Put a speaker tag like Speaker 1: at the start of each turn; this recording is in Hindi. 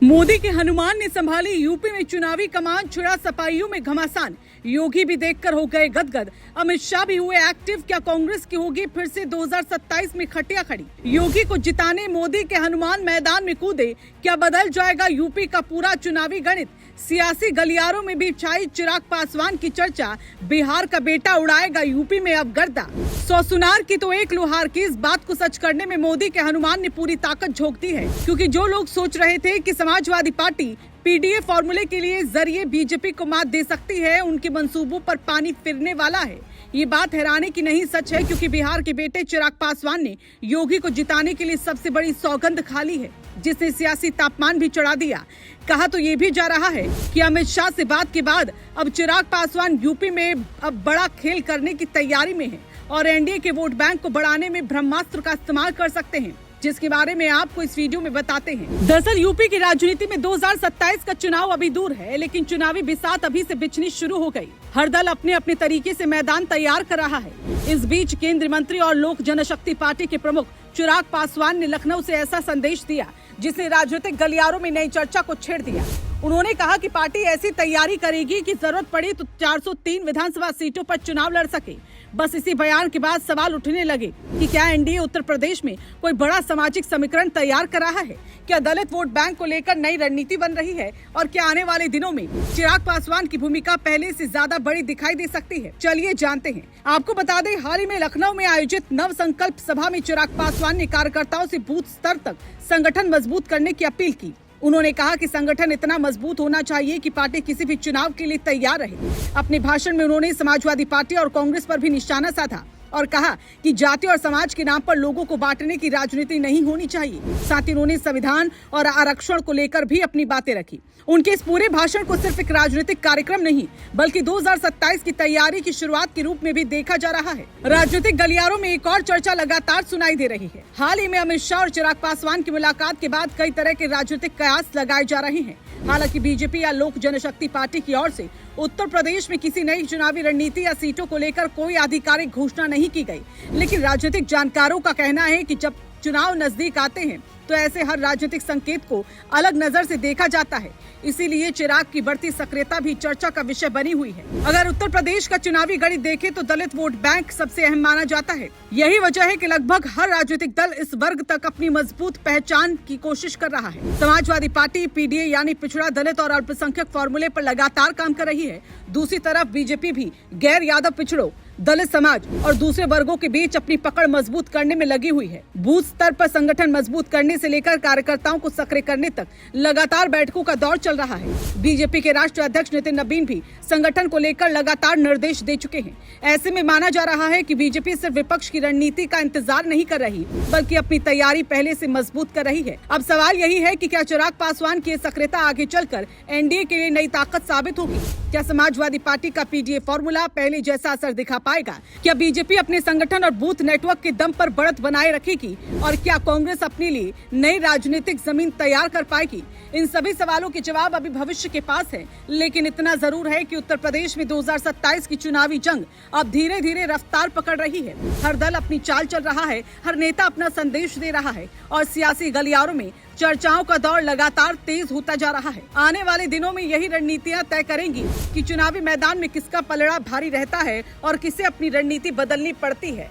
Speaker 1: मोदी के हनुमान ने संभाली यूपी में चुनावी कमान, छुड़ा सपाइयों में घमासान। योगी भी देखकर हो गए गदगद। अमित शाह भी हुए एक्टिव। क्या कांग्रेस की होगी फिर से 2027 में खटिया खड़ी? योगी को जिताने मोदी के हनुमान मैदान में कूदे। क्या बदल जाएगा यूपी का पूरा चुनावी गणित? सियासी गलियारों में भी छाई चिराग पासवान की चर्चा। बिहार का बेटा उड़ाएगा यूपी में अब गर्दा। 100 सुनार की तो एक लोहार की। इस बात को सच करने में मोदी के हनुमान ने पूरी ताकत झोंक दी है, क्योंकि जो लोग सोच रहे थे कि समाजवादी पार्टी पीडीए फॉर्मूले के लिए जरिए बीजेपी को मात दे सकती है, उनके मंसूबों पर पानी फिरने वाला है। ये बात हैरानी की नहीं, सच है, क्योंकि बिहार के बेटे चिराग पासवान ने योगी को जिताने के लिए सबसे बड़ी सौगंध खा ली है, जिसने सियासी तापमान भी चढ़ा दिया। कहा तो ये भी जा रहा है कि अमित शाह से बात के बाद अब चिराग पासवान यूपी में अब बड़ा खेल करने की तैयारी में है और एनडीए के वोट बैंक को बढ़ाने में ब्रह्मास्त्र का इस्तेमाल कर सकते हैं, जिसके बारे में आपको इस वीडियो में बताते हैं। दरअसल यूपी की राजनीति में 2027 का चुनाव अभी दूर है, लेकिन चुनावी बिसात अभी से बिछनी शुरू हो गई। हर दल अपने अपने तरीके से मैदान तैयार कर रहा है। इस बीच केंद्रीय मंत्री और लोक जनशक्ति पार्टी के प्रमुख चिराग पासवान ने लखनऊ से ऐसा संदेश दिया, जिसने राजनीतिक गलियारों में नई चर्चा को छेड़ दिया। उन्होंने कहा कि पार्टी ऐसी तैयारी करेगी कि जरूरत पड़ी तो 403 विधानसभा सीटों पर चुनाव लड़ सके। बस इसी बयान के बाद सवाल उठने लगे कि क्या एनडीए उत्तर प्रदेश में कोई बड़ा सामाजिक समीकरण तैयार कर रहा है? क्या दलित वोट बैंक को लेकर नई रणनीति बन रही है? और क्या आने वाले दिनों में चिराग पासवान की भूमिका पहले से ज्यादा बड़ी दिखाई दे सकती है? चलिए जानते हैं। आपको बता दें, हाल ही में लखनऊ में आयोजित नव संकल्प सभा में चिराग पासवान ने कार्यकर्ताओं से बूथ स्तर तक संगठन मजबूत करने की अपील की। उन्होंने कहा कि संगठन इतना मजबूत होना चाहिए कि पार्टी किसी भी चुनाव के लिए तैयार रहे। अपने भाषण में उन्होंने समाजवादी पार्टी और कांग्रेस पर भी निशाना साधा और कहा कि जाति और समाज के नाम पर लोगों को बांटने की राजनीति नहीं होनी चाहिए। साथ ही उन्होंने संविधान और आरक्षण को लेकर भी अपनी बातें रखी। उनके इस पूरे भाषण को सिर्फ एक राजनीतिक कार्यक्रम नहीं, बल्कि 2027 की तैयारी की शुरुआत के रूप में भी देखा जा रहा है। राजनीतिक गलियारों में एक और चर्चा लगातार सुनाई दे रही है। हाल ही में अमित शाह और चिराग पासवान की मुलाकात के बाद कई तरह के राजनीतिक कयास लगाए जा रहे हैं। हालांकि बीजेपी या लोक जनशक्ति पार्टी की ओर से उत्तर प्रदेश में किसी नई चुनावी रणनीति या सीटों को लेकर कोई आधिकारिक घोषणा नहीं की गई, लेकिन राजनीतिक जानकारों का कहना है कि जब चुनाव नजदीक आते हैं तो ऐसे हर राजनीतिक संकेत को अलग नजर से देखा जाता है। इसीलिए चिराग की बढ़ती सक्रियता भी चर्चा का विषय बनी हुई है। अगर उत्तर प्रदेश का चुनावी गणित देखें तो दलित वोट बैंक सबसे अहम माना जाता है। यही वजह है कि लगभग हर राजनीतिक दल इस वर्ग तक अपनी मजबूत पहचान की कोशिश कर रहा है। समाजवादी पार्टी पीडीए यानी पिछड़ा दलित और अल्पसंख्यक फॉर्मूले पर लगातार काम कर रही है। दूसरी तरफ बीजेपी भी गैर यादव पिछड़ों, दलित समाज और दूसरे वर्गों के बीच अपनी पकड़ मजबूत करने में लगी हुई है। बूथ स्तर पर संगठन मजबूत करने से लेकर कार्यकर्ताओं को सक्रिय करने तक लगातार बैठकों का दौर चल रहा है। बीजेपी के राष्ट्रीय अध्यक्ष नितिन नबीन भी संगठन को लेकर लगातार निर्देश दे चुके हैं। ऐसे में माना जा रहा है कि बीजेपी सिर्फ विपक्ष की रणनीति का इंतजार नहीं कर रही, बल्कि अपनी तैयारी पहले से मजबूत कर रही है। अब सवाल यही है कि क्या चिराग पासवान की सक्रियता आगे चलकर एनडीए के लिए नई ताकत साबित होगी? क्या समाजवादी पार्टी का पीडीए फॉर्मूला पहले जैसा असर दिखा पाएगा? क्या बीजेपी अपने संगठन और बूथ नेटवर्क के दम पर बढ़त बनाए रखेगी? और क्या कांग्रेस अपने लिए नई राजनीतिक जमीन तैयार कर पाएगी? इन सभी सवालों के जवाब अभी भविष्य के पास है, लेकिन इतना जरूर है कि उत्तर प्रदेश में 2027 की चुनावी जंग अब धीरे धीरे रफ्तार पकड़ रही है। हर दल अपनी चाल चल रहा है, हर नेता अपना संदेश दे रहा है और सियासी गलियारों में चर्चाओं का दौर लगातार तेज होता जा रहा है। आने वाले दिनों में यही रणनीतियां तय करेंगी कि चुनावी मैदान में किसका पलड़ा भारी रहता है और किसे अपनी रणनीति बदलनी पड़ती है।